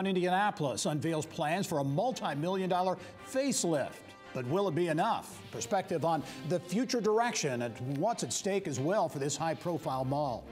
Indianapolis unveils plans for a multi-million-dollar facelift. But will it be enough? Perspective on the future direction and what's at stake as well for this high-profile mall.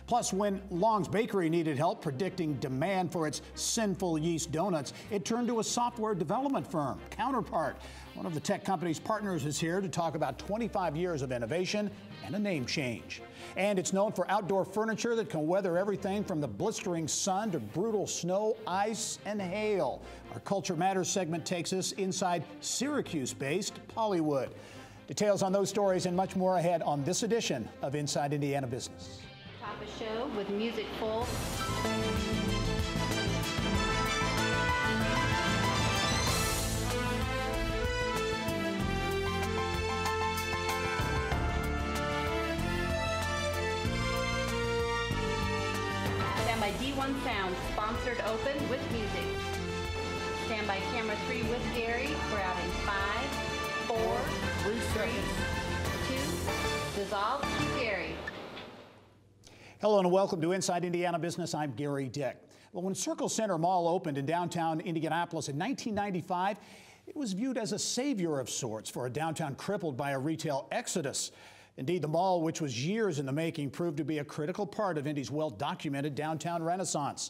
Plus, when Long's Bakery needed help predicting demand for its sinful yeast donuts, it turned to a software development firm, Counterpart. One of the tech company's partners is here to talk about 25 years of innovation and a name change. And it's known for outdoor furniture that can weather everything from the blistering sun to brutal snow, ice, and hail. Our Culture Matters segment takes us inside Syracuse-based Hollywood. Details on those stories and much more ahead on this edition of Inside Indiana Business. Top a show with music full. Stand by D1 Sound, sponsored open with music. Stand by camera 3 with Gary. We're out in 5, 4, 3, 2, dissolve, cue Gary. Hello and welcome to Inside Indiana Business. I'm Gary Dick. Well, when Circle Center Mall opened in downtown Indianapolis in 1995, it was viewed as a savior of sorts for a downtown crippled by a retail exodus. Indeed, the mall, which was years in the making, proved to be a critical part of Indy's well-documented downtown renaissance.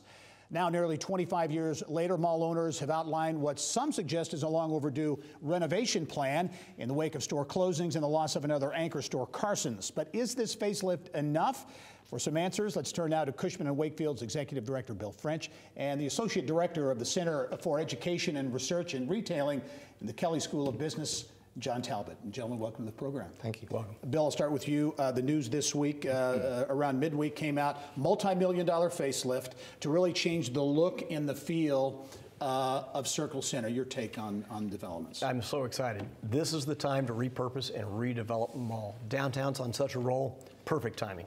Now, nearly 25 years later, mall owners have outlined what some suggest is a long overdue renovation plan in the wake of store closings and the loss of another anchor store, Carson's. But is this facelift enough? For some answers, let's turn now to Cushman & Wakefield's Executive Director, Bill French, and the Associate Director of the Center for Education and Research in Retailing in the Kelley School of Business, John Talbot. And gentlemen, welcome to the program. Thank you. Welcome. Bill, I'll start with you. The news this week, around midweek, came out, multi-million-dollar facelift to really change the look and the feel of Circle Center. Your take on developments? I'm so excited. This is the time to repurpose and redevelop the mall. Downtown's on such a roll, perfect timing.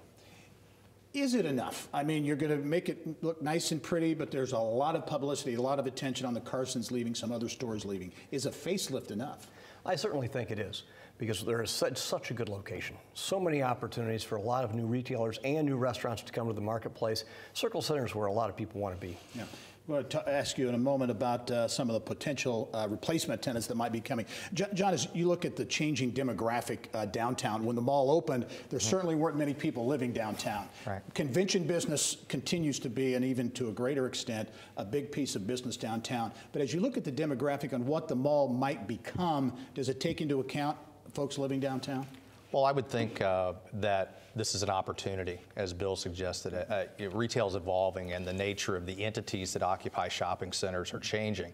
Is it enough? I mean, you're going to make it look nice and pretty, but there's a lot of publicity, a lot of attention on the Carsons leaving, some other stores leaving. Is a facelift enough? I certainly think it is, because there is such a good location. So many opportunities for a lot of new retailers and new restaurants to come to the marketplace. Circle Center is where a lot of people want to be. Yeah. I'm going to ask you in a moment about some of the potential replacement tenants that might be coming. John, as you look at the changing demographic downtown, when the mall opened, there certainly weren't many people living downtown. Right. Convention business continues to be, and even to a greater extent, a big piece of business downtown. But as you look at the demographic on what the mall might become, does it take into account folks living downtown? Well, I would think that this is an opportunity, as Bill suggested. Retail is evolving, and the nature of the entities that occupy shopping centers are changing.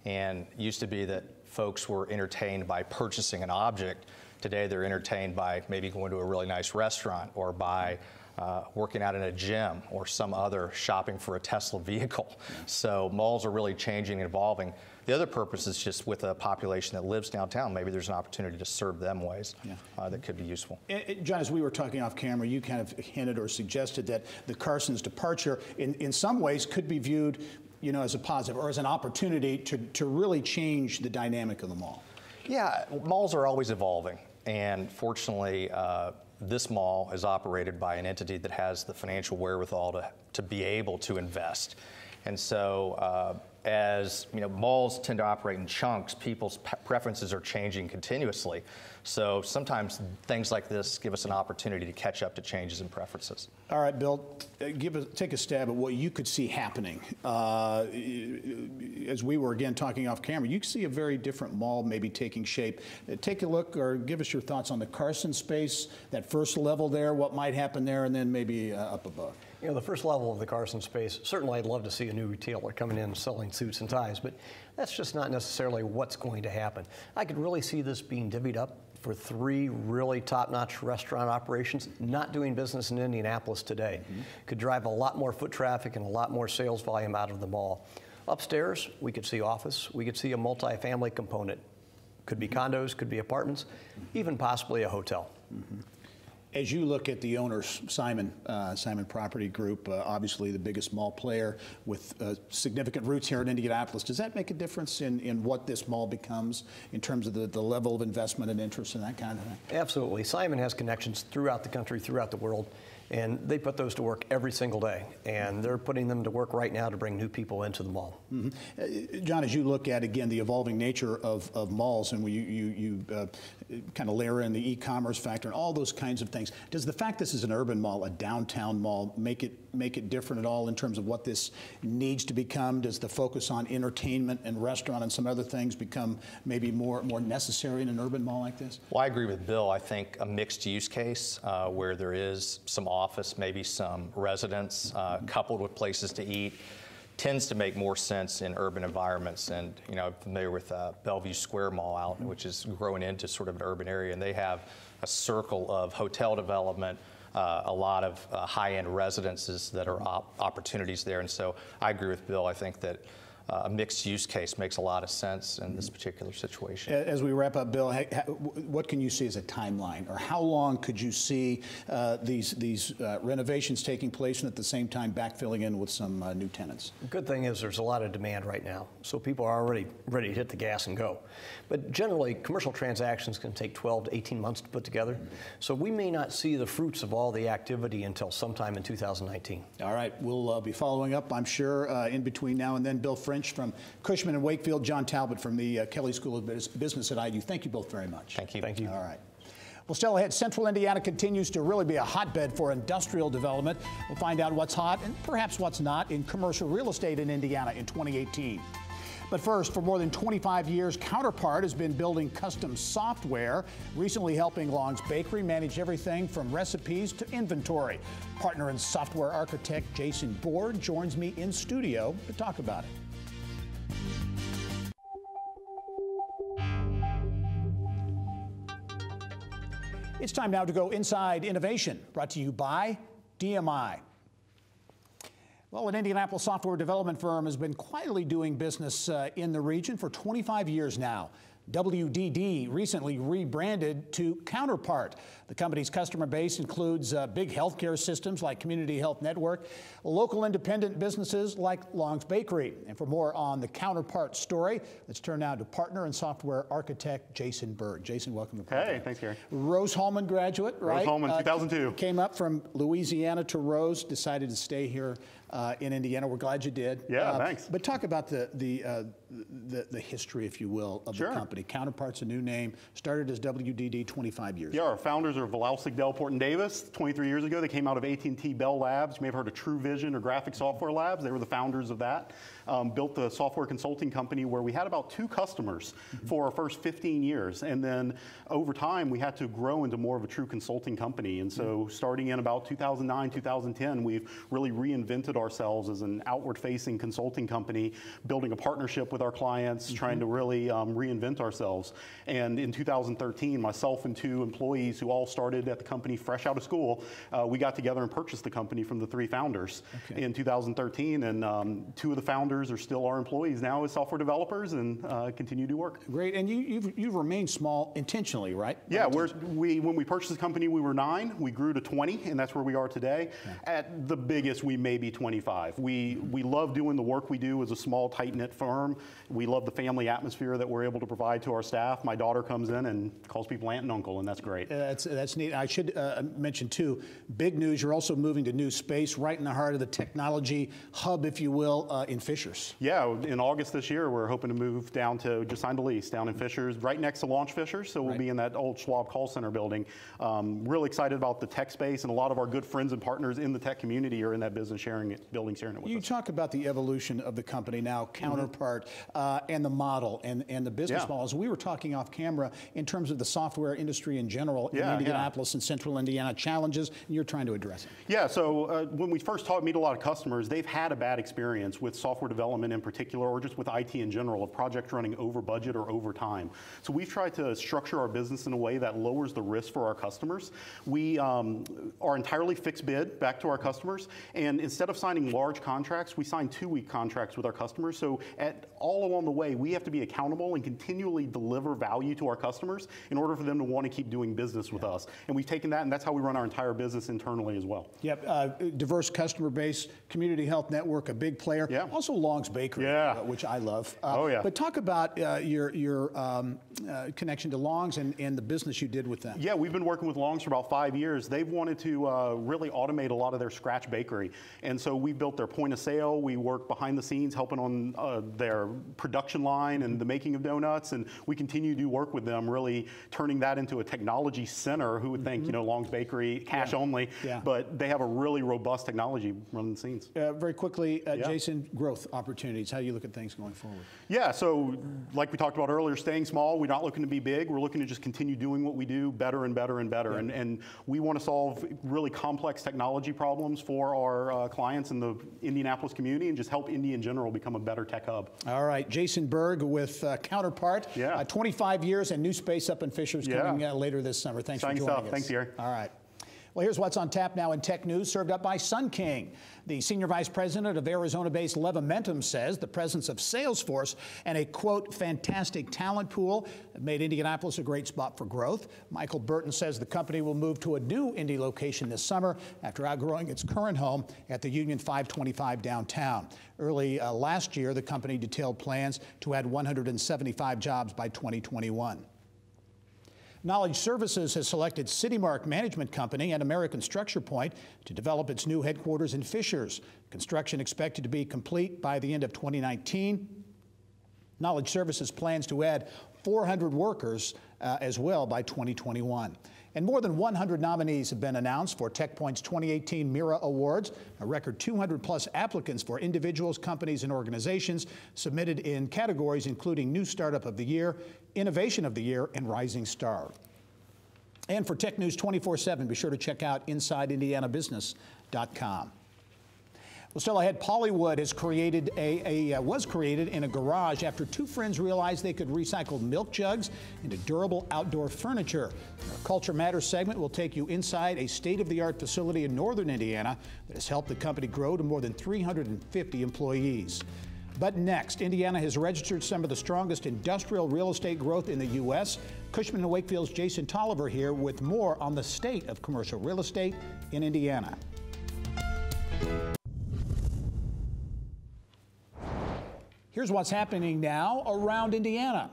And it used to be that folks were entertained by purchasing an object. Today, they're entertained by maybe going to a really nice restaurant, or by working out in a gym, or some other shopping for a Tesla vehicle. So malls are really changing and evolving. The other purpose is just with a population that lives downtown, maybe there's an opportunity to serve them ways that could be useful. John, as we were talking off camera, you kind of hinted or suggested that the Carson's departure in some ways could be viewed, you know, as a positive or as an opportunity to really change the dynamic of the mall. Yeah, malls are always evolving, and fortunately, this mall is operated by an entity that has the financial wherewithal to be able to invest. And so as you know, malls tend to operate in chunks, people's preferences are changing continuously. So sometimes things like this give us an opportunity to catch up to changes in preferences. All right, Bill, take a stab at what you could see happening. As we were again talking off camera, you see a very different mall maybe taking shape. Take a look or give us your thoughts on the Carson space, that first level there, what might happen there, and then maybe up above. You know, the first level of the Carson space, certainly I'd love to see a new retailer coming in and selling suits and ties, but that's just not necessarily what's going to happen. I could really see this being divvied up for 3 really top-notch restaurant operations not doing business in Indianapolis today. Could drive a lot more foot traffic and a lot more sales volume out of the mall. Upstairs, we could see office, we could see a multi-family component. Could be condos, could be apartments, even possibly a hotel. As you look at the owners, Simon Property Group, obviously the biggest mall player with significant roots here in Indianapolis, does that make a difference in what this mall becomes in terms of the level of investment and interest and that kind of thing? Absolutely. Simon has connections throughout the country, throughout the world. And they put those to work every single day, and they're putting them to work right now to bring new people into the mall. John, as you look at, again, the evolving nature of malls, and you kind of layer in the e-commerce factor and all those kinds of things, does the fact this is an urban mall, a downtown mall, make it different at all in terms of what this needs to become? Does the focus on entertainment and restaurant and some other things become maybe more necessary in an urban mall like this? Well, I agree with Bill. I think a mixed use case where there is some office, maybe some residence, coupled with places to eat, tends to make more sense in urban environments. And I'm familiar with Bellevue Square Mall out, which is growing into sort of an urban area, and they have a circle of hotel development, a lot of high-end residences that are opportunities there. And so I agree with Bill. I think that a mixed use case makes a lot of sense in this particular situation. As we wrap up, Bill, what can you see as a timeline, or how long could you see these renovations taking place and at the same time backfilling in with some new tenants? The good thing is there's a lot of demand right now, so people are already ready to hit the gas and go. But generally, commercial transactions can take 12 to 18 months to put together, so we may not see the fruits of all the activity until sometime in 2019. All right, we'll be following up, I'm sure, in between now and then. Bill French from Cushman & Wakefield, John Talbot from the Kelley School of Business at IU. Thank you both very much. Thank you. Thank you. All right. Well, still ahead, Central Indiana continues to really be a hotbed for industrial development. We'll find out what's hot and perhaps what's not in commercial real estate in Indiana in 2018. But first, for more than 25 years, Counterpart has been building custom software, recently helping Long's Bakery manage everything from recipes to inventory. Partner and software architect Jason Board joins me in studio to talk about it. It's time now to go inside innovation, brought to you by DMI. Well, an Indianapolis software development firm has been quietly doing business in the region for 25 years now. WDD recently rebranded to Counterpart. The company's customer base includes big healthcare systems like Community Health Network, local independent businesses like Long's Bakery. And for more on the Counterpart story, let's turn now to partner and software architect Jason Berg. Jason, welcome to the program. Hey, thanks, Gary. Rose-Hulman graduate, right? Rose-Hulman, 2002. Came up from Louisiana to Rose, decided to stay here in Indiana. We're glad you did. Yeah, thanks. But talk about the history, if you will, of the company. Counterpart's a new name, started as WDD 25 years ago. Yeah, our founders are Valausik, Delport, and Davis. 23 years ago, they came out of AT&T Bell Labs. You may have heard of True Vision or Graphic Software Labs. They were the founders of that. Built a software consulting company where we had about 2 customers for our first 15 years. And then over time, we had to grow into more of a true consulting company. And so starting in about 2009, 2010, we've really reinvented ourselves as an outward-facing consulting company, building a partnership with our clients, trying to really reinvent ourselves. And in 2013, myself and 2 employees who all started at the company fresh out of school, we got together and purchased the company from the 3 founders in 2013. And 2 of the founders are still our employees now as software developers and continue to work. Great, and you've remained small intentionally, right? Yeah, when we purchased the company, we were 9. We grew to 20, and that's where we are today. Yeah. At the biggest, we may be 25. We love doing the work we do as a small, tight-knit firm. We love the family atmosphere that we're able to provide to our staff. My daughter comes in and calls people aunt and uncle, and that's great. That's neat. I should mention, too, big news, you're also moving to new space right in the heart of the technology hub, if you will, in Fishers. Yeah, in August this year, we're hoping to move down to, just signed a lease, down in Fishers, right next to Launch Fishers, so we'll be in that old Schwab call center building. Really excited about the tech space, and a lot of our good friends and partners in the tech community are in that building sharing it with us. You talk about the evolution of the company now, Counterpart, and the model and the business models. We were talking off camera in terms of the software industry in general in Indianapolis and Central Indiana, challenges, and you're trying to address it. Yeah, so when we first meet a lot of customers, they've had a bad experience with software development in particular, or just with IT in general, of projects running over budget or over time. So we've tried to structure our business in a way that lowers the risk for our customers. We are entirely fixed bid back to our customers, and instead of signing large contracts, we sign 2-week contracts with our customers. So all along the way, we have to be accountable and continually deliver value to our customers in order for them to want to keep doing business with us. And we've taken that, and that's how we run our entire business internally as well. Yep, diverse customer base, Community Health Network, a big player. Yeah. Also Long's Bakery, which I love. Oh, yeah. But talk about your connection to Long's and the business you did with them. Yeah, we've been working with Long's for about 5 years. They've wanted to really automate a lot of their scratch bakery. And so we built their point of sale. We work behind the scenes helping on their production line and the making of donuts. And we continue to do work with them, really turning that into a technology center. Who would think, you know, Long's Bakery, cash only, but they have a really robust technology running the scenes. Very quickly, Jason, growth opportunities. How do you look at things going forward? Yeah, so like we talked about earlier, staying small. We're not looking to be big. We're looking to just continue doing what we do better and better and better. And we want to solve really complex technology problems for our clients in the Indianapolis community and just help Indy in general become a better tech hub. All right, Jason Berg with Counterpart. 25 years and new space up in Fishers coming later this summer. Thanks for joining us. Thanks, Gary. All right. Well, here's what's on tap now in tech news, served up by Sun King. The senior vice president of Arizona-based Levimentum says the presence of Salesforce and a, quote, fantastic talent pool have made Indianapolis a great spot for growth. Michael Burton says the company will move to a new Indy location this summer after outgrowing its current home at the Union 525 downtown. Early last year, the company detailed plans to add 175 jobs by 2021. Knowledge Services has selected CityMark Management Company and American Structure Point to develop its new headquarters in Fishers. Construction expected to be complete by the end of 2019. Knowledge Services plans to add 400 workers as well by 2021. And more than 100 nominees have been announced for TechPoint's 2018 Mira Awards. A record 200+ applicants for individuals, companies, and organizations submitted in categories including New Startup of the Year, Innovation of the Year, and Rising Star. And for Tech News 24/7, be sure to check out InsideIndianaBusiness.com. Well, still ahead, Pollywood has was created in a garage after two friends realized they could recycle milk jugs into durable outdoor furniture. Our Culture Matters segment will take you inside a state-of-the-art facility in northern Indiana that has helped the company grow to more than 350 employees. But next, Indiana has registered some of the strongest industrial real estate growth in the U.S. Cushman & Wakefield's Jason Tolliver here with more on the state of commercial real estate in Indiana. Here's what's happening now around Indiana.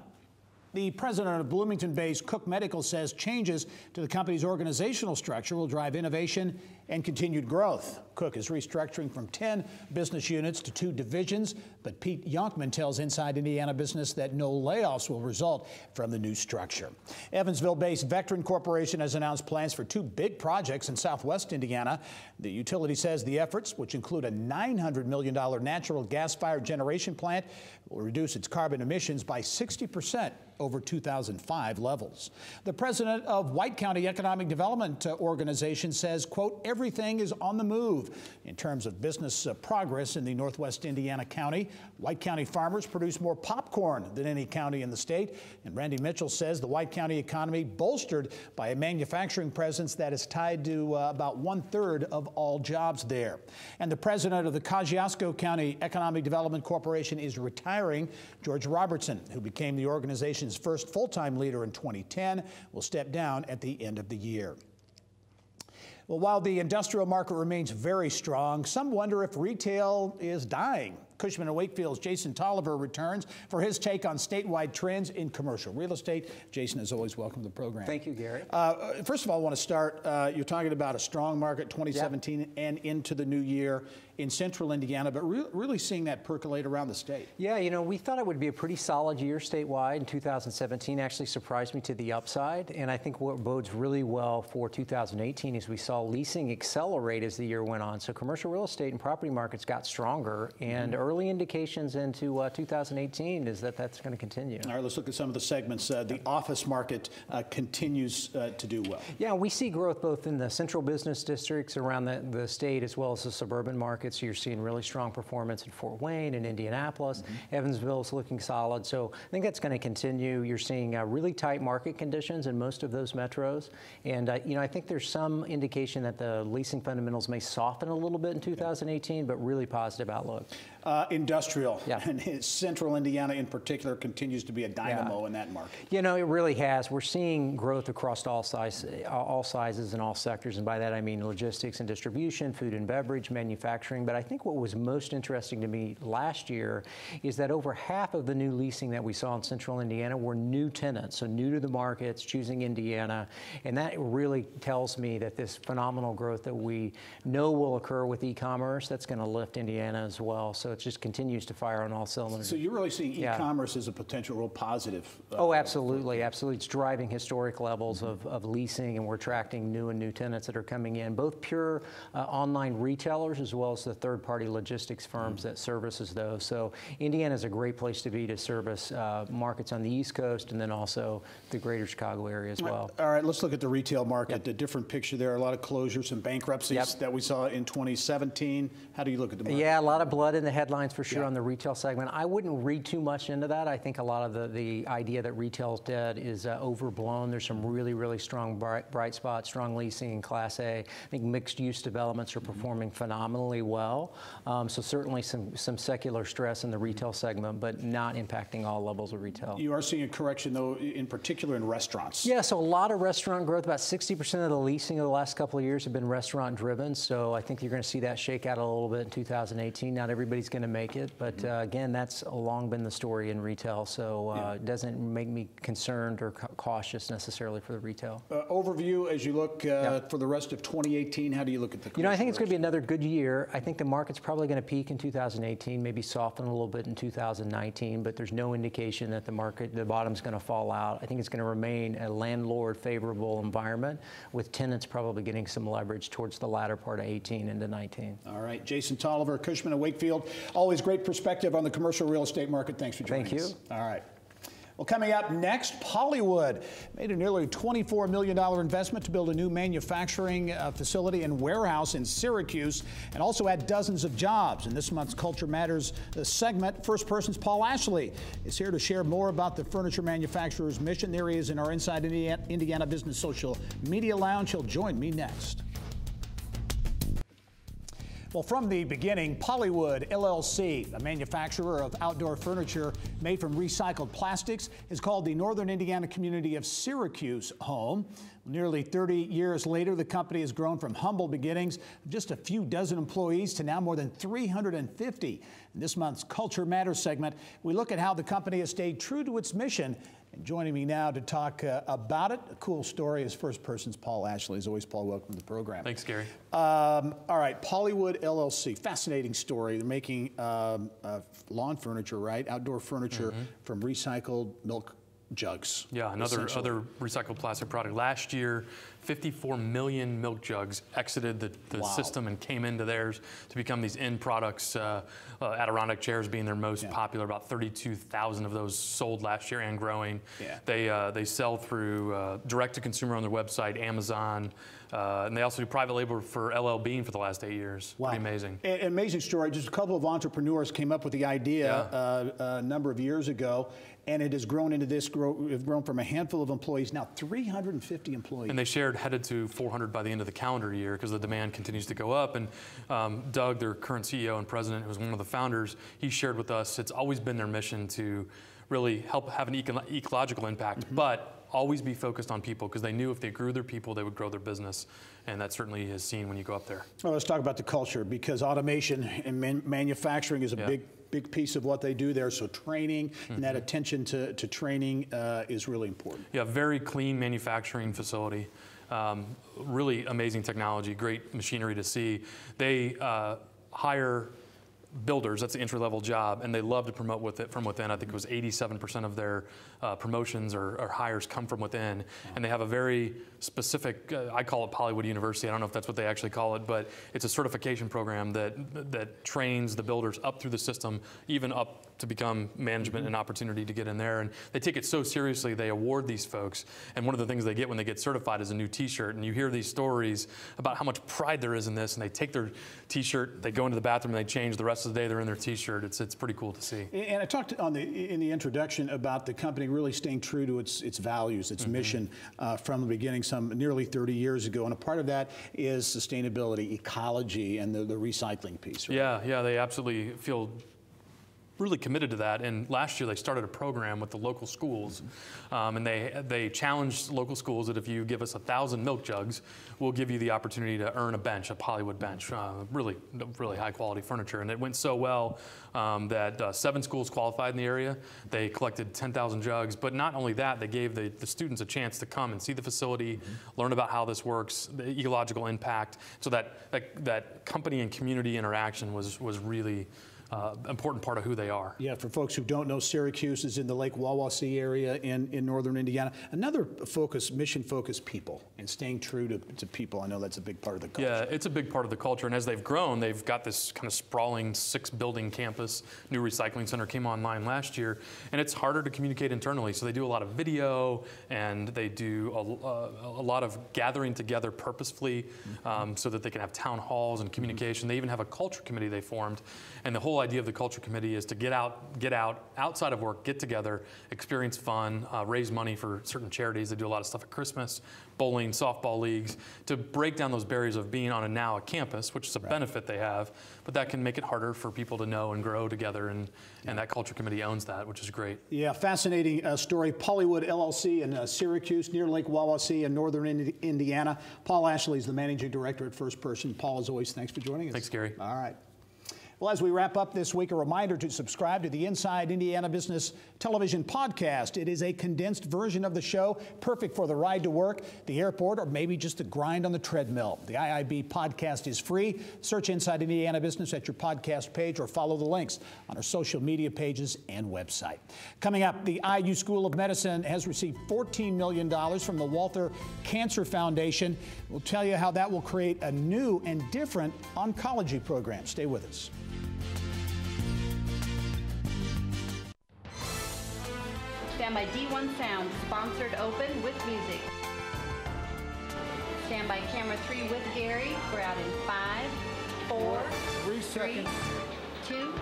The president of Bloomington-based Cook Medical says changes to the company's organizational structure will drive innovation and continued growth. Cook is restructuring from 10 business units to 2 divisions, but Pete Yonkman tells Inside Indiana Business that no layoffs will result from the new structure. Evansville-based Vectren Corporation has announced plans for 2 big projects in southwest Indiana. The utility says the efforts, which include a $900 million natural gas-fired generation plant, will reduce its carbon emissions by 60% over 2005 levels. The president of White County Economic Development Organization says, quote, everything is on the move in terms of business progress in the northwest Indiana county. White County farmers produce more popcorn than any county in the state. And Randy Mitchell says the White County economy bolstered by a manufacturing presence that is tied to about 1/3 of all jobs there. And the president of the Kosciuszko County Economic Development Corporation is retiring. George Robertson, who became the organization's first full-time leader in 2010, will step down at the end of the year. Well, while the industrial market remains very strong, some wonder if retail is dying. Cushman & Wakefield's Jason Tolliver returns for his take on statewide trends in commercial real estate. Jason, as always, welcome to the program. Thank you, Gary. First of all, I want to start, you're talking about a strong market 2017 and into the new year in central Indiana, but really seeing that percolate around the state. Yeah, you know, we thought it would be a pretty solid year statewide in 2017. Actually surprised me to the upside, and I think what bodes really well for 2018 is we saw leasing accelerate as the year went on. So commercial real estate and property markets got stronger, and early early indications into 2018 is that that's going to continue. All right, let's look at some of the segments. The office market continues to do well. Yeah, we see growth both in the central business districts around the state as well as the suburban markets. You're seeing really strong performance in Fort Wayne and Indianapolis. Evansville is looking solid. So I think that's going to continue. You're seeing really tight market conditions in most of those metros. And, I think there's some indication that the leasing fundamentals may soften a little bit in 2018, but really positive outlook. Industrial, and central Indiana in particular, continues to be a dynamo in that market. It really has. We're seeing growth across all sizes and all sectors, and by that I mean logistics and distribution, food and beverage, manufacturing. But I think what was most interesting to me last year is that over half of the new leasing that we saw in central Indiana were new tenants, so new to the markets, choosing Indiana, and that really tells me that this phenomenal growth that we know will occur with e-commerce, that's going to lift Indiana as well. So it just continues to fire on all cylinders. So you're really seeing e-commerce as a potential real positive. Oh, absolutely, absolutely. It's driving historic levels of leasing, and we're attracting new tenants that are coming in, both pure online retailers as well as the third-party logistics firms that services those. So Indiana is a great place to be to service markets on the East Coast and then also the greater Chicago area as well. All right, let's look at the retail market. A different picture there. A lot of closures and bankruptcies that we saw in 2017. How do you look at the market? Yeah, a lot of blood in the headlines for sure on the retail segment. I wouldn't read too much into that. I think a lot of the idea that retail's dead is overblown. There's some really strong bright spots, strong leasing in Class A. I think mixed-use developments are performing phenomenally well. So certainly some secular stress in the retail segment, but not impacting all levels of retail. You are seeing a correction, though, in particular in restaurants. Yeah, so a lot of restaurant growth. About 60% of the leasing of the last couple of years have been restaurant-driven. So I think you're going to see that shake out a little bit in 2018. Not everybody's going to make it, but again, that's long been the story in retail. So it doesn't make me concerned or cautious necessarily for the retail. Overview as you look for the rest of 2018, how do you look at the I think it's going to be another good year. I think the market's probably going to peak in 2018, maybe soften a little bit in 2019, but there's no indication that the bottom's going to fall out. I think it's going to remain a landlord favorable environment with tenants probably getting some leverage towards the latter part of 18 into 19. All right, Jason Tolliver, Cushman & Wakefield. Always great perspective on the commercial real estate market. Thanks for joining us. Thank you. All right. Well, coming up next, Hollywood made a nearly $24 million investment to build a new manufacturing facility and warehouse in Syracuse and also add dozens of jobs. In this month's Culture Matters segment, First Person's Paul Ashley is here to share more about the furniture manufacturer's mission. There he is in our Inside Indiana Business social media lounge. He'll join me next. Well, from the beginning, Hollywood LLC, a manufacturer of outdoor furniture made from recycled plastics, has called the northern Indiana community of Syracuse home. Nearly 30 years later, the company has grown from humble beginnings of just a few dozen employees to now more than 350. In this month's Culture Matters segment, we look at how the company has stayed true to its mission. And joining me now to talk about it, a cool story, is First Person's Paul Ashley. As always, Paul, welcome to the program. Thanks, Gary. All right, Hollywood LLC, fascinating story. They're making lawn furniture, right? Outdoor furniture from recycled milk jugs. Yeah, other recycled plastic product. Last year, 54 million milk jugs exited the system and came into theirs to become these end products. Adirondack chairs being their most popular. About 32,000 of those sold last year and growing. Yeah. They sell through direct to consumer on their website, Amazon, and they also do private label for LL Bean for the last 8 years. Wow. Pretty amazing. Amazing story. Just a couple of entrepreneurs came up with the idea a number of years ago, and it has grown into this. It's grown from a handful of employees, now 350 employees. And they shared headed to 400 by the end of the calendar year because the demand continues to go up. And Doug, their current CEO and president, who was one of the founders, he shared with us it's always been their mission to really help have an ecological impact, but always be focused on people because they knew if they grew their people, they would grow their business. And that certainly is seen when you go up there. Well, let's talk about the culture, because automation and manufacturing is a big piece of what they do there. So training and that attention to training is really important. Yeah, very clean manufacturing facility. Really amazing technology, great machinery to see. They hire builders. That's the entry-level job, and they love to promote with it from within. I think it was 87% of their promotions or hires come from within, and they have a very specific, I call it Hollywood University. I don't know if that's what they actually call it, but it's a certification program that trains the builders up through the system, even up to become management and opportunity to get in there. And they take it so seriously, they award these folks. And one of the things they get when they get certified is a new t-shirt. And you hear these stories about how much pride there is in this, and they take their t-shirt, they go into the bathroom, and they change. The rest of the day, they're in their t-shirt. It's pretty cool to see. And I talked in the introduction about the company really staying true to its values, its mission from the beginning, some nearly 30 years ago. And a part of that is sustainability, ecology, and the recycling piece. Right? Yeah, they absolutely feel really committed to that. And last year they started a program with the local schools, and they challenged local schools that if you give us 1,000 milk jugs, we'll give you the opportunity to earn a bench, a Hollywood bench, really high quality furniture. And it went so well that 7 schools qualified in the area. They collected 10,000 jugs, but not only that, they gave the students a chance to come and see the facility, learn about how this works, the ecological impact. So that company and community interaction was really important part of who they are. Yeah, for folks who don't know, Syracuse is in the Lake Wawasee area in northern Indiana. Another focus, mission focus, people, and staying true to people. I know that's a big part of the culture. Yeah, it's a big part of the culture. And as they've grown, they've got this kind of sprawling 6-building campus. New recycling center came online last year, and it's harder to communicate internally. So they do a lot of video, and they do a lot of gathering together purposefully so that they can have town halls and communication. They even have a culture committee they formed, and the whole idea of the culture committee is to get out outside of work, get together, experience fun, raise money for certain charities. They do a lot of stuff at Christmas, bowling, softball leagues, to break down those barriers of being on a campus, which is a benefit they have, but that can make it harder for people to know and grow together, and that culture committee owns that, which is great. Yeah, fascinating story. Hollywood LLC in Syracuse, near Lake Wawasee in northern Indiana. Paul Ashley is the managing director at First Person. Paul, as always, thanks for joining us. Thanks, Gary. All right. Well, as we wrap up this week, a reminder to subscribe to the Inside Indiana Business Television podcast. It is a condensed version of the show, perfect for the ride to work, the airport, or maybe just the grind on the treadmill. The IIB podcast is free. Search Inside Indiana Business at your podcast page or follow the links on our social media pages and website. Coming up, the IU School of Medicine has received $14 million from the Walther Cancer Foundation. We'll tell you how that will create a new and different oncology program. Stay with us. Stand by D1 Sound, sponsored open with music. Stand by camera 3 with Gary. We're out in 5, 4, 3, 2,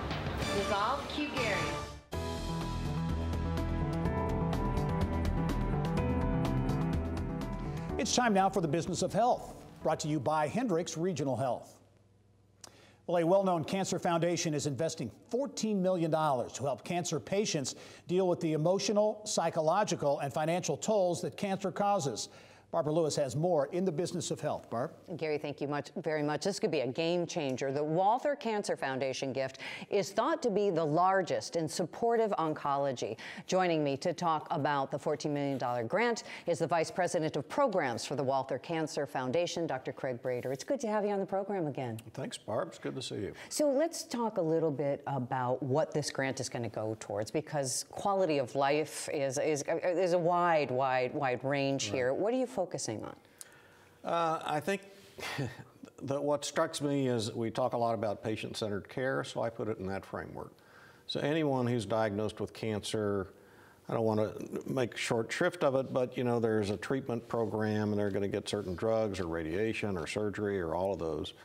dissolve, cue Gary. It's time now for the Business of Health, brought to you by Hendricks Regional Health. Well, a well-known cancer foundation is investing $14 million to help cancer patients deal with the emotional, psychological, and financial tolls that cancer causes. Barbara Lewis has more in the Business of Health. Barb? Gary, thank you very much. This could be a game changer. The Walther Cancer Foundation gift is thought to be the largest in supportive oncology. Joining me to talk about the $14 million grant is the Vice President of Programs for the Walther Cancer Foundation, Dr. Craig Brader. It's good to have you on the program again. Thanks, Barb. It's good to see you. So let's talk a little bit about what this grant is going to go towards, because quality of life is a wide range here. What are you focusing on? I think that what strikes me is we talk a lot about patient-centered care, so I put it in that framework. So anyone who's diagnosed with cancer, I don't want to make short shrift of it, but there's a treatment program and they're going to get certain drugs or radiation or surgery or all of those.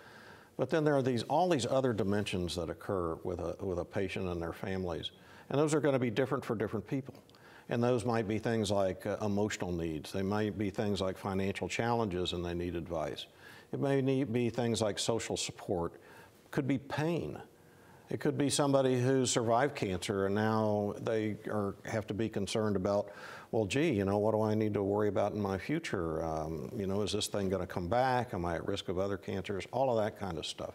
But then there are all these other dimensions that occur with a patient and their families, and those are going to be different for different people. And those might be things like emotional needs. They might be things like financial challenges and they need advice. It may be things like social support. It could be pain. It could be somebody who survived cancer and now they have to be concerned about, well, gee, what do I need to worry about in my future? Is this thing going to come back? Am I at risk of other cancers? All of that kind of stuff.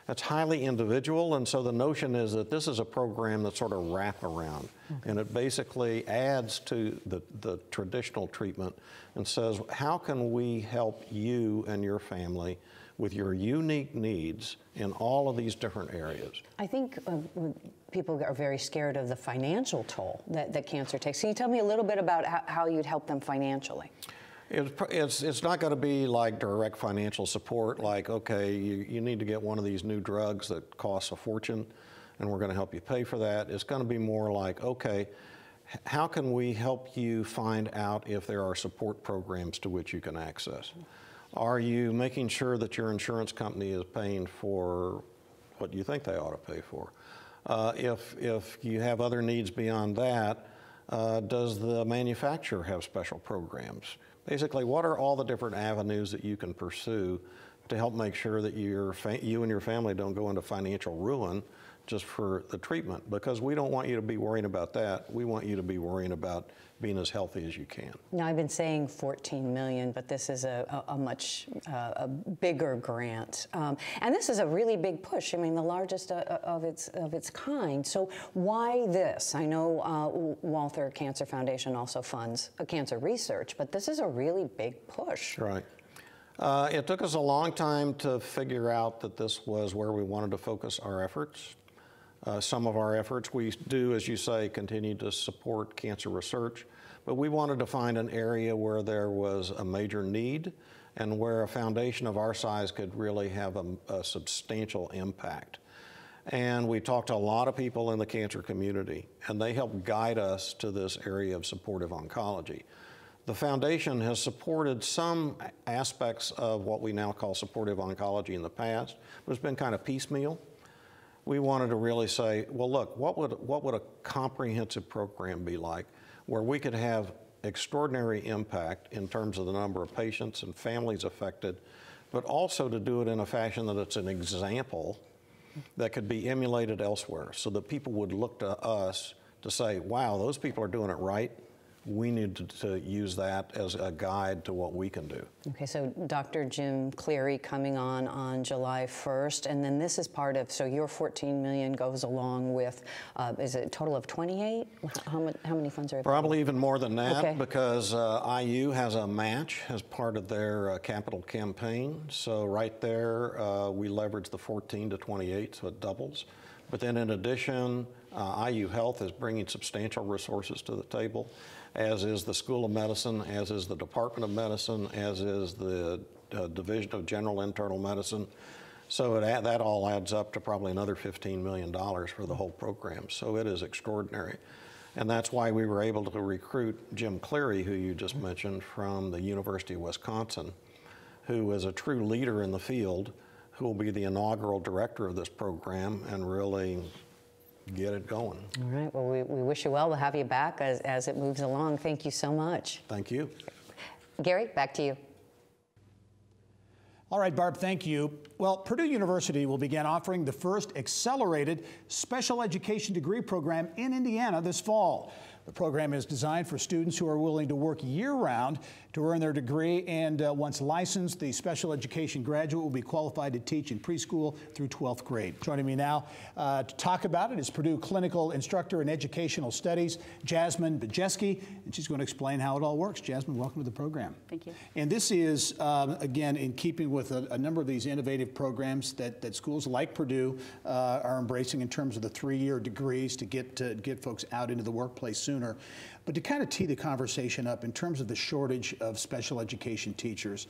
That's highly individual, and so the notion is that this is a program that's sort of wraparound, and it basically adds to the traditional treatment and says, how can we help you and your family with your unique needs in all of these different areas. I think people are very scared of the financial toll that cancer takes. Can you tell me a little bit about how you'd help them financially? It's not going to be like direct financial support, like, okay, you need to get one of these new drugs that costs a fortune, and we're going to help you pay for that. It's going to be more like, okay, how can we help you find out if there are support programs to which you can access? Are you making sure that your insurance company is paying for what you think they ought to pay for? If you have other needs beyond that, does the manufacturer have special programs? Basically, what are all the different avenues that you can pursue to help make sure that you and your family don't go into financial ruin just for the treatment? Because we don't want you to be worrying about that. We want you to be worrying about being as healthy as you can. Now, I've been saying $14 million, but this is a much bigger grant. And this is a really big push. I mean, the largest of its kind. So why this? I know Walther Cancer Foundation also funds cancer research, but this is a really big push. Right. It took us a long time to figure out that this was where we wanted to focus our efforts. Some of our efforts, we do, as you say, continue to support cancer research, but we wanted to find an area where there was a major need and where a foundation of our size could really have a substantial impact. And we talked to a lot of people in the cancer community, and they helped guide us to this area of supportive oncology. The foundation has supported some aspects of what we now call supportive oncology in the past, but it's been kind of piecemeal. We wanted to really say, well, look, what would a comprehensive program be like where we could have extraordinary impact in terms of the number of patients and families affected, but also to do it in a fashion that it's an example that could be emulated elsewhere so that people would look to us to say, wow, those people are doing it right. We need to use that as a guide to what we can do. Okay, so Dr. Jim Cleary coming on July 1st, and then this is part of, so your $14 million goes along with, is it a total of 28? How many funds are available? Probably even more than that, okay, because IU has a match as part of their capital campaign. So right there, we leverage the 14 to 28, so it doubles. But then in addition, IU Health is bringing substantial resources to the table, as is the School of Medicine, as is the Department of Medicine, as is the Division of General Internal Medicine. So that all adds up to probably another $15 million for the whole program. So it is extraordinary. And that's why we were able to recruit Jim Cleary, who you just mentioned, from the University of Wisconsin, who is a true leader in the field, who will be the inaugural director of this program and really get it going. All right, well, we wish you well. We'll have you back as it moves along. Thank you so much. Thank you. Gary, back to you. All right, Barb, thank you. Well, Purdue University will begin offering the first accelerated special education degree program in Indiana this fall. The program is designed for students who are willing to work year-round to earn their degree, and once licensed, the special education graduate will be qualified to teach in preschool through 12th grade. Joining me now to talk about it is Purdue Clinical Instructor in Educational Studies, Jasmine Bajeski, and she's going to explain how it all works. Jasmine, welcome to the program. Thank you. And this is, again, in keeping with a number of these innovative programs that schools like Purdue are embracing in terms of the 3-year degrees to get folks out into the workplace sooner. But to kind of tee the conversation up in terms of the shortage of special education teachers,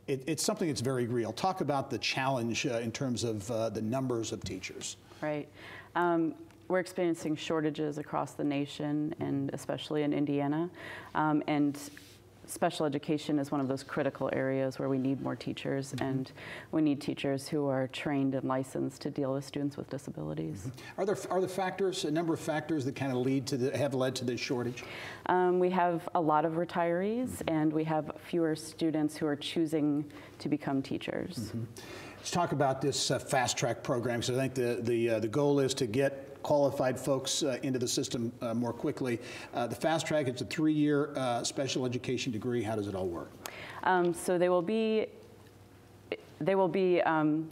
it's something that's very real. Talk about the challenge in terms of the numbers of teachers. Right. We're experiencing shortages across the nation and especially in Indiana. And special education is one of those critical areas where we need more teachers, mm-hmm. and we need teachers who are trained and licensed to deal with students with disabilities. Mm-hmm. Are there factors, a number of factors that kind of have led to this shortage? We have a lot of retirees, mm-hmm. and we have fewer students who are choosing to become teachers. Mm-hmm. Let's talk about this fast track program. So I think the goal is to get qualified folks into the system more quickly. The fast track, it's a 3-year special education degree. How does it all work? So they will be They will be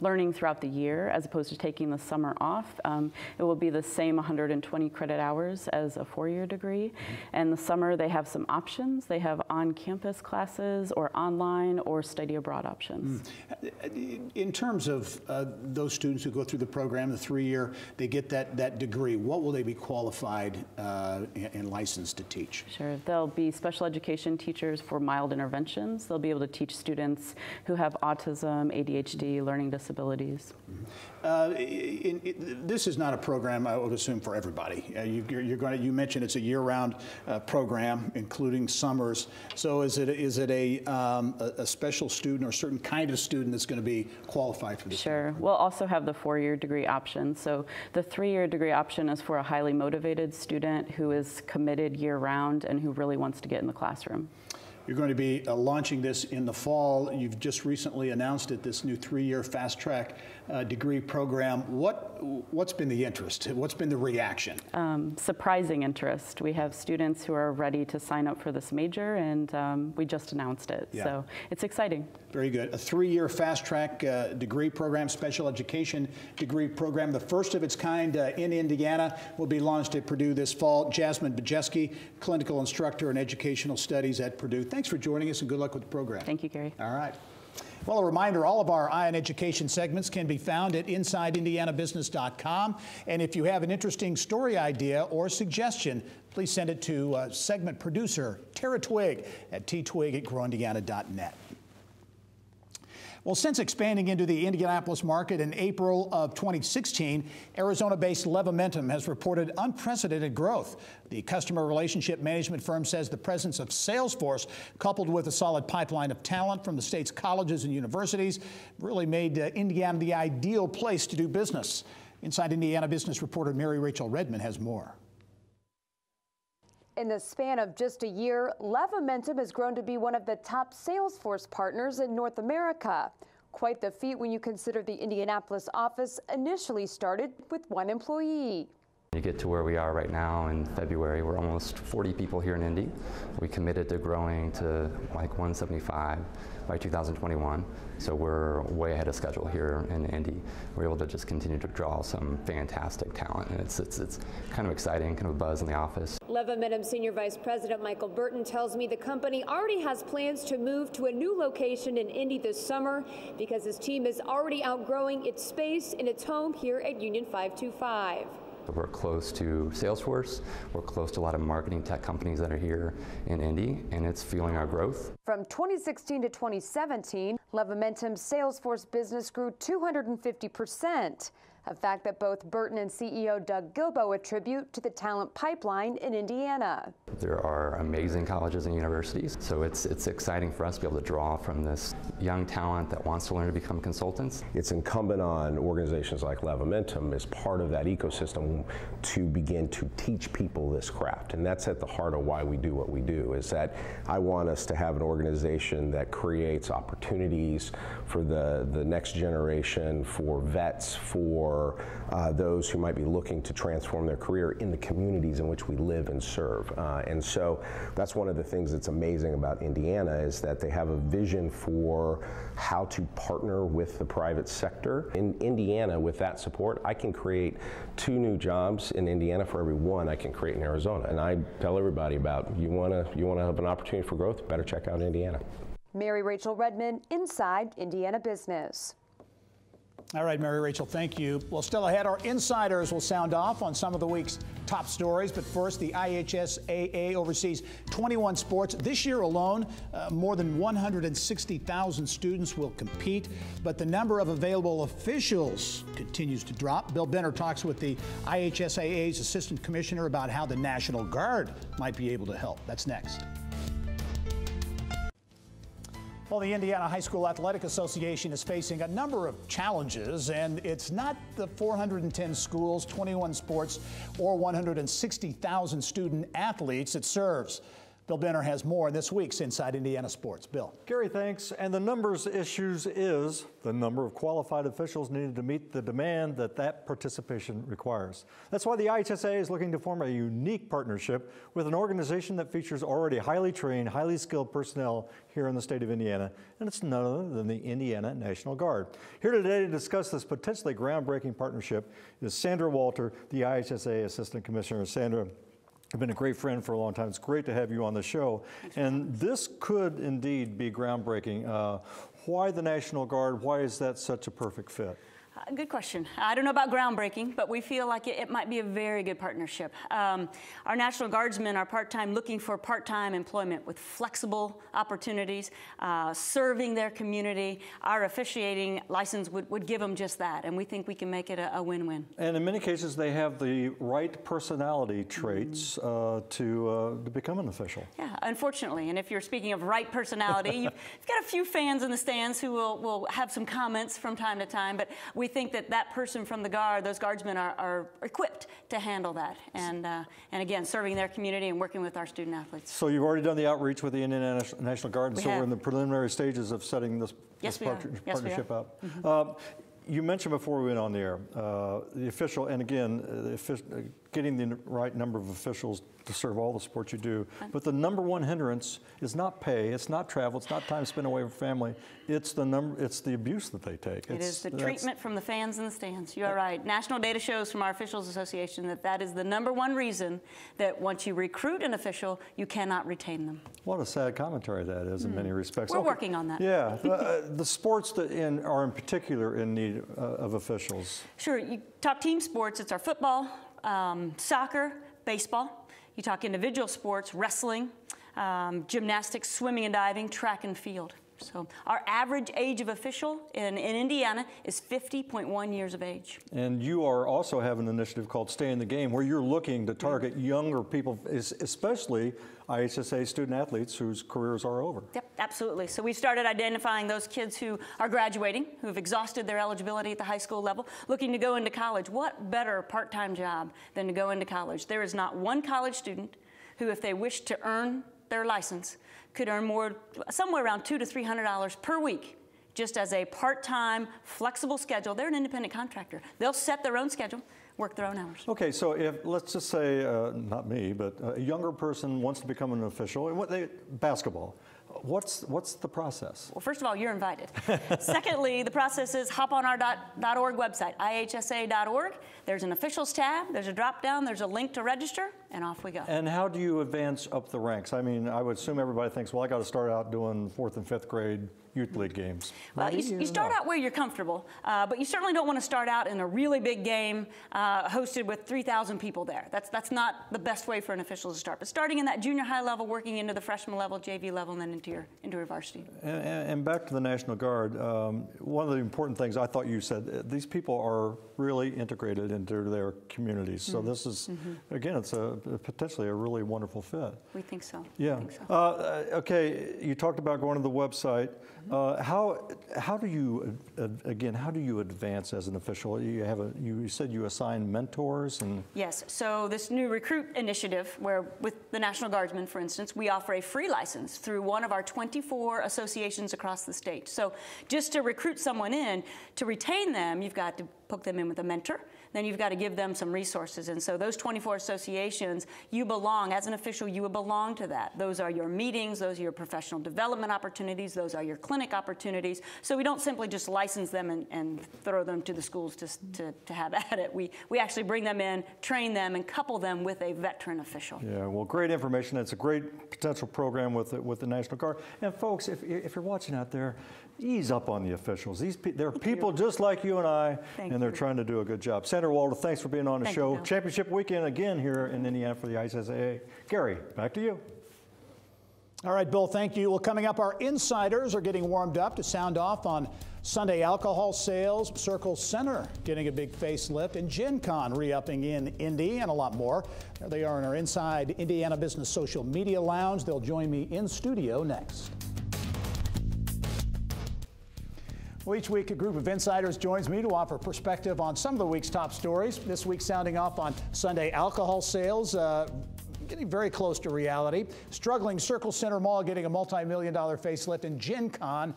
learning throughout the year as opposed to taking the summer off. It will be the same 120 credit hours as a four-year degree. And the summer they have some options. They have on-campus classes or online or study abroad options. In terms of those students who go through the program, the 3-year, they get that degree, what will they be qualified and licensed to teach? Sure. They'll be special education teachers for mild interventions. They'll be able to teach students who have autism, ADHD, learning disabilities. This is not a program, I would assume, for everybody. You mentioned it's a year-round program, including summers. So is it a special student or a certain kind of student that's going to be qualified for this? Sure. We'll also have the 4-year degree option. So the 3-year degree option is for a highly motivated student who is committed year-round and who really wants to get in the classroom. You're going to be launching this in the fall. You've just recently announced it, this new 3-year fast-track degree program. What's been the interest? What's been the reaction? Surprising interest. We have students who are ready to sign up for this major, and we just announced it. Yeah. So it's exciting. Very good. A 3-year fast-track degree program, special education degree program, the first of its kind in Indiana, will be launched at Purdue this fall. Jasmine Bajeski, clinical instructor in educational studies at Purdue. Thanks for joining us, and good luck with the program. Thank you, Gary. All right. Well, a reminder, all of our Eye on Education segments can be found at InsideIndianaBusiness.com. And if you have an interesting story idea or suggestion, please send it to segment producer Tara Twig at ttwig@growindiana.net. Well, since expanding into the Indianapolis market in April of 2016, Arizona-based Levimentum has reported unprecedented growth. The customer relationship management firm says the presence of Salesforce, coupled with a solid pipeline of talent from the state's colleges and universities, really made Indiana the ideal place to do business. Inside Indiana Business reporter Mary Rachel Redmond has more. In the span of just a year, Levimentum has grown to be one of the top Salesforce partners in North America. Quite the feat when you consider the Indianapolis office initially started with 1 employee. You get to where we are right now in February, we're almost 40 people here in Indy. We committed to growing to like 175 by 2021, so we're way ahead of schedule here in Indy. We're able to just continue to draw some fantastic talent, and it's kind of exciting, kind of a buzz in the office. Levimentum Senior Vice President Michael Burton tells me the company already has plans to move to a new location in Indy this summer because his team is already outgrowing its space in its home here at Union 525. We're close to Salesforce, we're close to a lot of marketing tech companies that are here in Indy, and it's fueling our growth. From 2016 to 2017, Levimentum's Salesforce business grew 250%. A fact that both Burton and CEO Doug Gilbo attribute to the talent pipeline in Indiana. There are amazing colleges and universities, so it's exciting for us to be able to draw from this young talent that wants to learn to become consultants. It's incumbent on organizations like Levimentum as part of that ecosystem to begin to teach people this craft, and that's at the heart of why we do what we do, is that I want us to have an organization that creates opportunities for the next generation, for vets, for those who might be looking to transform their career in the communities in which we live and serve. And so that's one of the things that's amazing about Indiana, is that they have a vision for how to partner with the private sector. In Indiana, with that support, I can create 2 new jobs in Indiana for every 1 I can create in Arizona. And I tell everybody about, you want to have an opportunity for growth, better check out Indiana. Mary Rachel Redmond, Inside Indiana Business. All right, Mary Rachel, thank you. Well, still ahead, our insiders will sound off on some of the week's top stories. But first, the IHSAA oversees 21 sports. This year alone, more than 160,000 students will compete. But the number of available officials continues to drop. Bill Benner talks with the IHSAA's Assistant Commissioner about how the National Guard might be able to help. That's next. Well, the Indiana High School Athletic Association is facing a number of challenges, and it's not the 410 schools, 21 sports, or 160,000 student athletes it serves. Bill Benner has more in this week's Inside Indiana Sports. Bill. Gary, thanks. And the numbers issues is the number of qualified officials needed to meet the demand that participation requires. That's why the IHSA is looking to form a unique partnership with an organization that features already highly trained, highly skilled personnel here in the state of Indiana, and it's none other than the Indiana National Guard. Here today to discuss this potentially groundbreaking partnership is Sandra Walter, the IHSA Assistant Commissioner. Sandra, you've been a great friend for a long time. It's great to have you on the show. And this could indeed be groundbreaking. Why the National Guard? Why is that such a perfect fit? Good question. I don't know about groundbreaking, but we feel like it might be a very good partnership. Our National Guardsmen are part-time, looking for part-time employment with flexible opportunities, serving their community. Our officiating license would give them just that, and we think we can make it a win-win. And in many cases, they have the right personality traits to become an official. Yeah, unfortunately. And if you're speaking of right personality, you've got a few fans in the stands who will have some comments from time to time, but we think that person from the Guard, those Guardsmen are equipped to handle that. And again, serving their community and working with our student athletes. So you've already done the outreach with the Indiana National Guard, and we're in the preliminary stages of setting this partnership up. You mentioned before we went on the air, the official, and again, getting the right number of officials to serve all the sports you do. But the number one hindrance is not pay, it's not travel, it's not time spent away from family. It's the abuse that they take. It is the treatment from the fans in the stands. You are right. National data shows from our Officials Association that is the number one reason that once you recruit an official, you cannot retain them. What a sad commentary that is in many respects. We're working on that. Yeah. The sports that are in particular in need of officials. Sure. You talk team sports, it's our football, soccer, baseball. You talk individual sports, wrestling, gymnastics, swimming and diving, track and field. So our average age of official in Indiana is 50.1 years of age. And you also have an initiative called Stay in the Game, where you're looking to target younger people, especially IHSA student athletes whose careers are over. Yep, absolutely. So we started identifying those kids who are graduating, who have exhausted their eligibility at the high school level, looking to go into college. What better part-time job than to go into college? There is not one college student who, if they wish to earn their license, could earn somewhere around $200 to $300 per week, just as a part-time, flexible schedule. They're an independent contractor. They'll set their own schedule, work their own hours. Okay, so if, let's just say, not me, but a younger person wants to become an official, basketball. What's the process? Well, first of all, you're invited. Secondly, the process is hop on our .org website, ihsa.org. There's an officials tab, there's a drop down, there's a link to register, and off we go. And how do you advance up the ranks? I mean, I would assume everybody thinks, well, I got to start out doing 4th and 5th grade youth league games. Well, you start out where you're comfortable, but you certainly don't want to start out in a really big game hosted with 3,000 people there. That's not the best way for an official to start. But starting in that junior high level, working into the freshman level, JV level, and then into your varsity. And back to the National Guard, one of the important things I thought you said, these people are really integrated into their communities. So this is, again, it's potentially a really wonderful fit. We think so. Yeah. We think so. Okay, you talked about going to the website. How do you advance as an official? You said you assign mentors and. Yes. So this new recruit initiative, where with the National Guardsmen, for instance, we offer a free license through one of our 24 associations across the state. So just to recruit someone in, to retain them, you've got to hook them in with a mentor. Then you've got to give them some resources. And so those 24 associations, you belong, as an official, you would belong to that. Those are your meetings, those are your professional development opportunities, those are your clinic opportunities. So we don't simply just license them and throw them to the schools to have at it. We actually bring them in, train them, and couple them with a veteran official. Yeah, well, great information. It's a great potential program with the National Guard. And folks, if you're watching out there, ease up on the officials. They're people just like you and I, and they're trying to do a good job. Sandra Walter, thanks for being on the show. Championship weekend again here in Indiana for the IHSA. Gary, back to you. All right, Bill, thank you. Well, coming up, our insiders are getting warmed up to sound off on Sunday alcohol sales, Circle Center getting a big facelift, and Gen Con re-upping in Indy, and a lot more. There they are in our Inside Indiana Business Social Media Lounge. They'll join me in studio next. Well, each week, a group of insiders joins me to offer perspective on some of the week's top stories. This week, sounding off on Sunday alcohol sales. getting very close to reality. Struggling Circle Center Mall getting a multi-million-dollar facelift, and Gen Con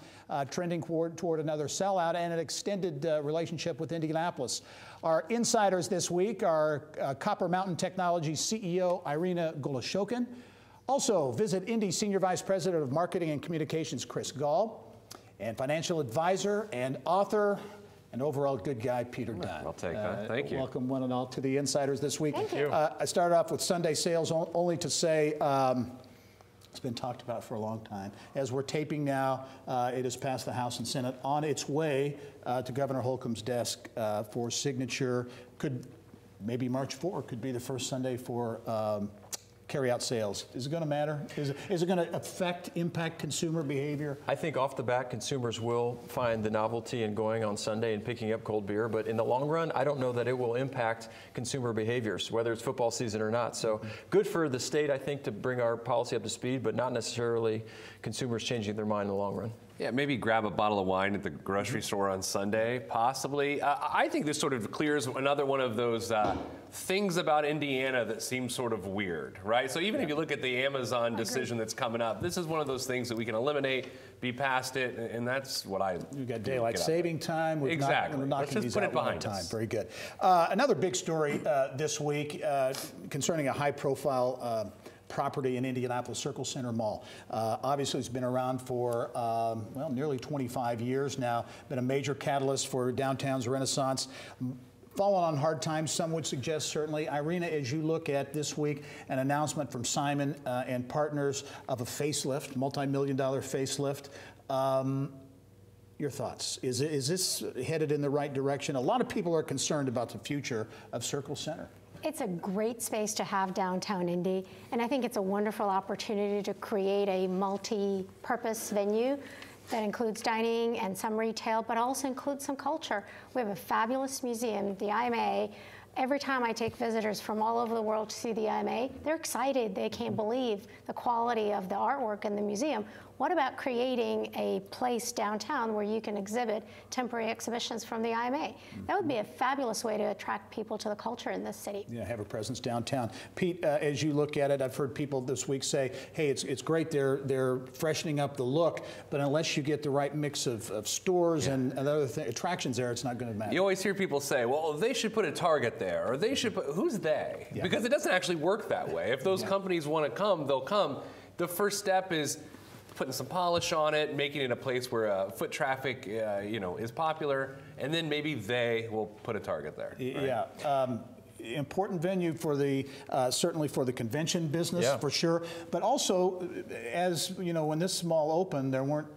trending toward another sellout and an extended relationship with Indianapolis. Our insiders this week are Copper Mountain Technologies CEO Irina Goloshokin. Also, visit Indy Senior Vice President of Marketing and Communications Chris Gall, and financial advisor and author and overall good guy, Peter Dunn. I'll take that. Thank you. Welcome one and all to the Insiders this week. Thank you. I started off with Sunday sales only to say it's been talked about for a long time. As we're taping now, it has passed the House and Senate on its way to Governor Holcomb's desk for signature. Could maybe March 4 could be the first Sunday for carry-out sales. Is it going to matter? Is it going to impact consumer behavior? I think off the bat, consumers will find the novelty in going on Sunday and picking up cold beer, but in the long run, I don't know that it will impact consumer behaviors, whether it's football season or not. So good for the state, I think, to bring our policy up to speed, but not necessarily consumers changing their mind in the long run. Yeah, maybe grab a bottle of wine at the grocery store on Sunday, possibly. I think this sort of clears another one of those things about Indiana that seems sort of weird, right? So even if you look at the Amazon decision that's coming up, this is one of those things that we can eliminate, be past it, and that's what I You've got daylight saving time. Exactly. Let's just put it behind us. Very good. Another big story this week concerning a high-profile property in Indianapolis, Circle Center Mall. Obviously, it's been around for, well, nearly 25 years now, been a major catalyst for downtown's renaissance. Fallen on hard times, some would suggest, certainly. Irina, as you look at this week, an announcement from Simon and partners of a facelift, multi-million-dollar facelift. Your thoughts? Is this headed in the right direction? A lot of people are concerned about the future of Circle Center. It's a great space to have downtown Indy, and I think it's a wonderful opportunity to create a multi-purpose venue that includes dining and some retail, but also includes some culture. We have a fabulous museum, the IMA. Every time I take visitors from all over the world to see the IMA, they're excited. They can't believe the quality of the artwork in the museum. What about creating a place downtown where you can exhibit temporary exhibitions from the IMA? That would be a fabulous way to attract people to the culture in this city. Yeah, have a presence downtown. Pete, as you look at it, I've heard people this week say, hey, it's great they're freshening up the look, but unless you get the right mix of stores and other attractions there, it's not going to matter. You always hear people say, well, they should put a Target there, or they should put, who's they? Yeah. Because it doesn't actually work that way. If those companies want to come, they'll come. The first step is putting some polish on it, making it a place where foot traffic, is popular, and then maybe they will put a Target there. Right? Yeah. Important venue for the certainly for the convention business for sure, but also as you know, when this mall opened, there weren't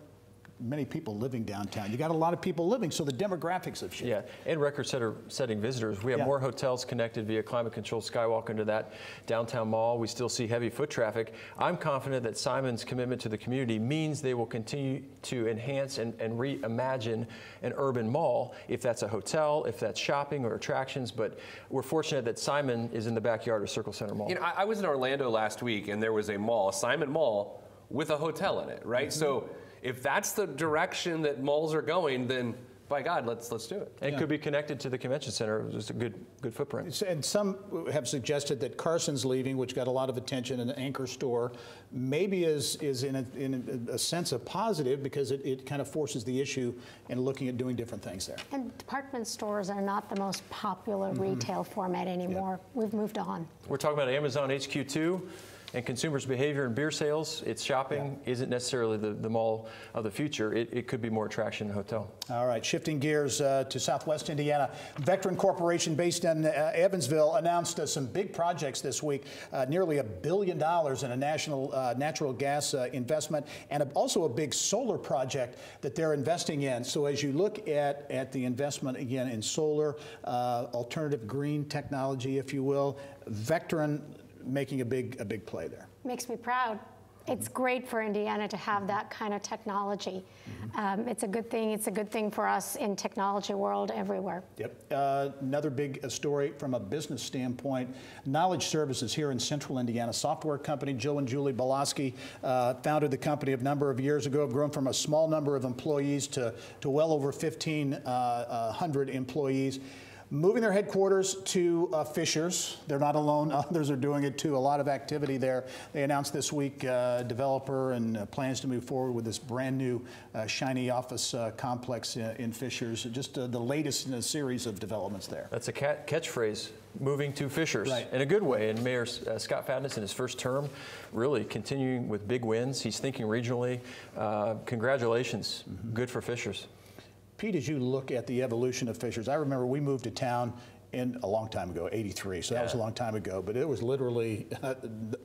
many people living downtown. You got a lot of people living, so the demographics have shifted. Yeah, and record-setting visitors. We have more hotels connected via climate-controlled skywalk into that downtown mall. We still see heavy foot traffic. I'm confident that Simon's commitment to the community means they will continue to enhance and reimagine an urban mall, if that's a hotel, if that's shopping or attractions, but we're fortunate that Simon is in the backyard of Circle Center Mall. You know, I was in Orlando last week, and there was a mall, a Simon Mall, with a hotel in it, right? So if that's the direction that malls are going, then by God, let's do it. And it could be connected to the convention center. It was a good footprint. And some have suggested that Carson's leaving, which got a lot of attention, an anchor store, maybe is in a sense a positive because it kind of forces the issue in looking at doing different things there. And department stores are not the most popular retail format anymore. We've moved on. We're talking about Amazon HQ2. And consumers' behavior in beer sales, its shopping isn't necessarily the mall of the future. It could be more attraction than a hotel. All right, shifting gears to Southwest Indiana. Vectren Corporation, based in Evansville, announced some big projects this week, nearly $1 billion in a national natural gas investment, and also a big solar project that they're investing in. So as you look at the investment, again, in solar, alternative green technology, if you will, Vectren making a big play there. Makes me proud. It's great for Indiana to have that kind of technology. It's a good thing. It's a good thing for us in technology world everywhere. Yep. Another big story from a business standpoint, Knowledge Services here in Central Indiana, software company. Joe and Julie Balaski founded the company a number of years ago, have grown from a small number of employees to well over 1,500 employees. moving their headquarters to Fishers. They're not alone. Others are doing it too. A lot of activity there. They announced this week developer and plans to move forward with this brand new shiny office complex in Fishers. Just the latest in a series of developments there. That's a catchphrase. Moving to Fishers, right, in a good way. And Mayor Scott Fadness in his first term, really continuing with big wins. He's thinking regionally. Congratulations. Good for Fishers. Pete, as you look at the evolution of Fishers, I remember we moved to town in a long time ago, '83, so that was a long time ago, but it was literally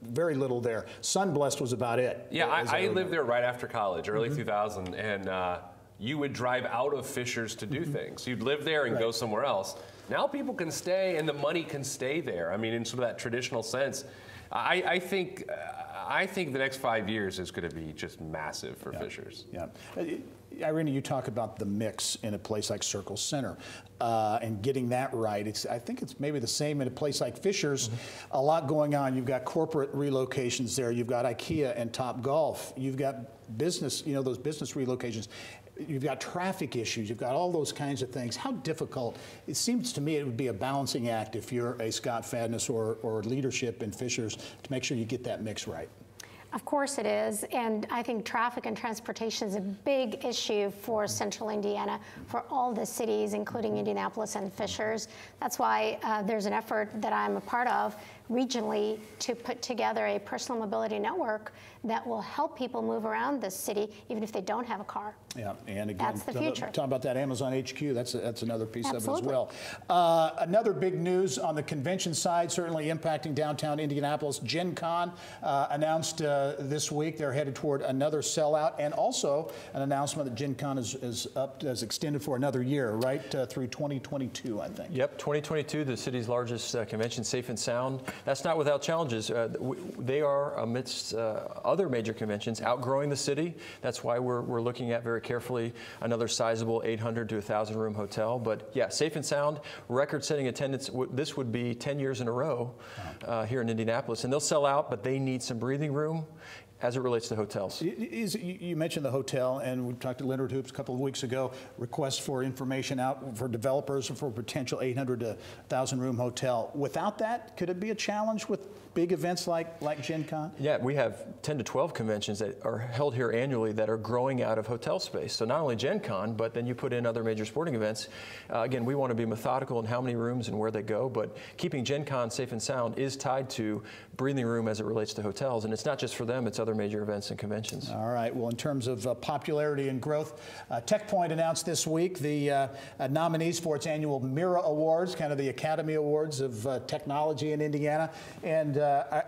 very little there. Sunblessed was about it. Yeah, I lived there right after college, early 2000, and you would drive out of Fishers to do things. You'd live there and go somewhere else. Now people can stay, and the money can stay there. I mean, in sort of that traditional sense. I think the next 5 years is going to be just massive for Fishers. Yeah. Irina, you talk about the mix in a place like Circle Center and getting that right. I think it's maybe the same in a place like Fishers. A lot going on. You've got corporate relocations there. You've got IKEA and Topgolf. You've got business, those business relocations. You've got traffic issues. You've got all those kinds of things. How difficult? It seems to me it would be a balancing act if you're a Scott Fadness or leadership in Fishers to make sure you get that mix right. Of course it is, and I think traffic and transportation is a big issue for Central Indiana, for all the cities, including Indianapolis and Fishers. That's why there's an effort that I'm a part of regionally to put together a personal mobility network that will help people move around this city, even if they don't have a car. Yeah, and again, that's the future. Talking about that Amazon HQ, that's another piece Absolutely. of it as well. Another big news on the convention side, certainly impacting downtown Indianapolis. Gen Con announced this week they're headed toward another sellout, and also an announcement that Gen Con is extended for another year, right, through 2022, I think. Yep, 2022, the city's largest convention, Safe and Sound. That's not without challenges. They are amidst other major conventions outgrowing the city. That's why we're looking at very carefully another sizable 800 to 1,000 room hotel. But yeah, Safe and Sound, record-setting attendance. This would be 10 years in a row here in Indianapolis. And they'll sell out, but they need some breathing room as it relates to hotels. You mentioned the hotel, and we talked to Leonard Hoops a couple of weeks ago, requests for information out for developers for potential 800 to 1,000 room hotel. Without that, could it be a challenge with big events like Gen Con? Yeah, we have 10 to 12 conventions that are held here annually that are growing out of hotel space. So not only Gen Con, but then you put in other major sporting events. Again, we want to be methodical in how many rooms and where they go, but keeping Gen Con safe and sound is tied to breathing room as it relates to hotels. And it's not just for them, it's other major events and conventions. All right, well, in terms of popularity and growth, TechPoint announced this week the nominees for its annual Mira Awards, kind of the Academy Awards of technology in Indiana. And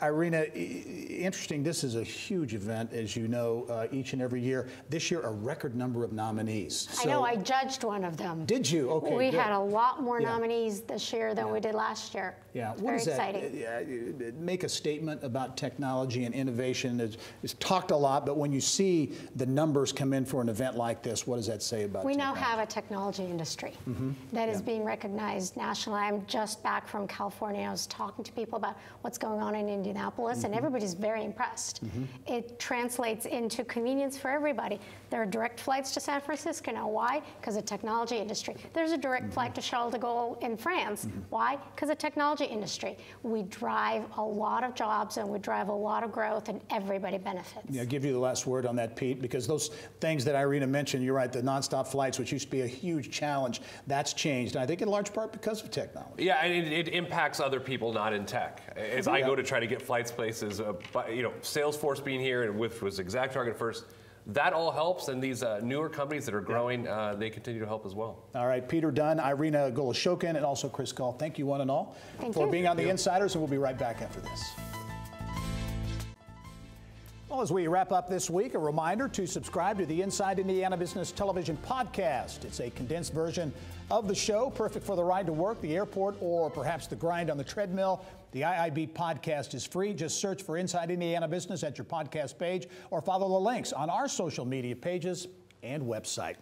Irina, interesting, this is a huge event, as you know, each and every year. This year, a record number of nominees. I know, I judged one of them. Did you? Okay, we had a lot more nominees this year than we did last year. Yeah, it's what very is exciting. That? Make a statement about technology and innovation. It's talked a lot, but when you see the numbers come in for an event like this, what does that say about We technology? now have a technology industry that is being recognized nationally. I'm just back from California. I was talking to people about what's going on in Indianapolis, and everybody's very impressed. It translates into convenience for everybody. There are direct flights to San Francisco now. Why? Because of technology industry. There's a direct flight to Charles de Gaulle in France. Why? Because of technology industry. We drive a lot of jobs and we drive a lot of growth, and everybody benefits. Yeah, I'll give you the last word on that, Pete, because those things that Irina mentioned, you're right, the nonstop flights, which used to be a huge challenge, that's changed. And I think in large part because of technology. Yeah, and it impacts other people not in tech. As I go to try to get flights places, Salesforce being here, and which was ExactTarget first, that all helps, and these newer companies that are growing, they continue to help as well. All right, Peter Dunn, Irina Goloshokin, and also Chris Gall, thank you one and all for being on The Insiders, and we'll be right back after this. Well, as we wrap up this week, a reminder to subscribe to the Inside Indiana Business Television podcast. It's a condensed version of the show, perfect for the ride to work, the airport, or perhaps the grind on the treadmill. The IIB podcast is free. Just search for Inside Indiana Business at your podcast page or follow the links on our social media pages and website.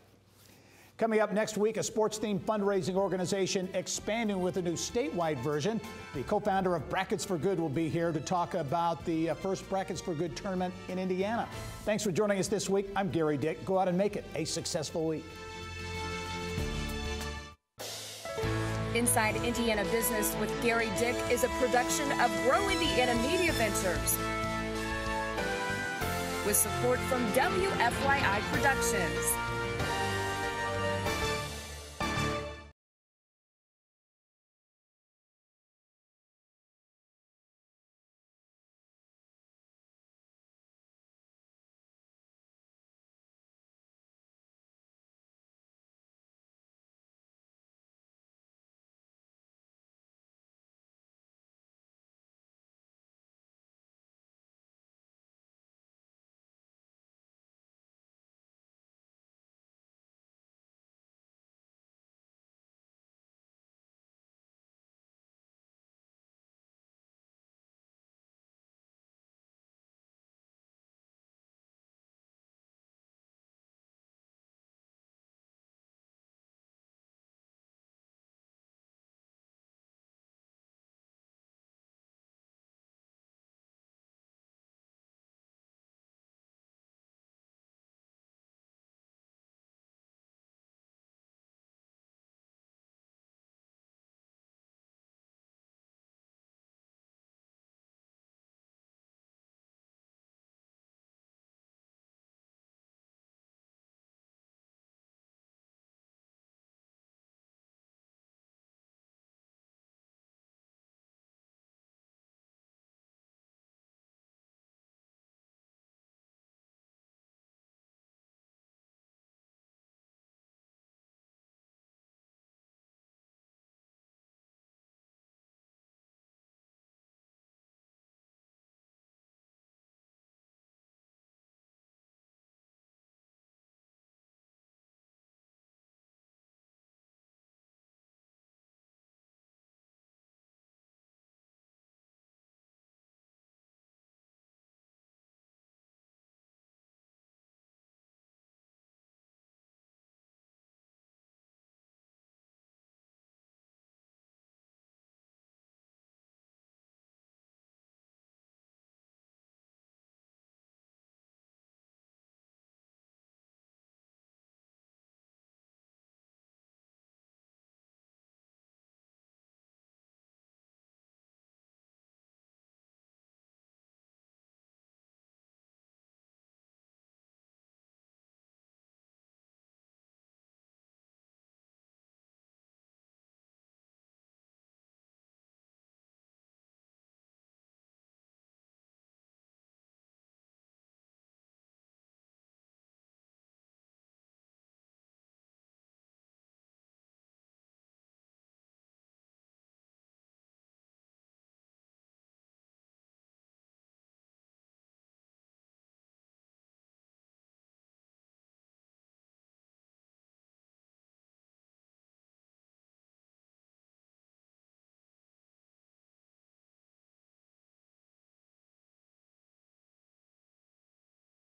Coming up next week, a sports-themed fundraising organization expanding with a new statewide version. The co-founder of Brackets for Good will be here to talk about the first Brackets for Good tournament in Indiana. Thanks for joining us this week. I'm Gary Dick. Go out and make it a successful week. Inside Indiana Business with Gary Dick is a production of Grow Indiana Media Ventures with support from WFYI Productions.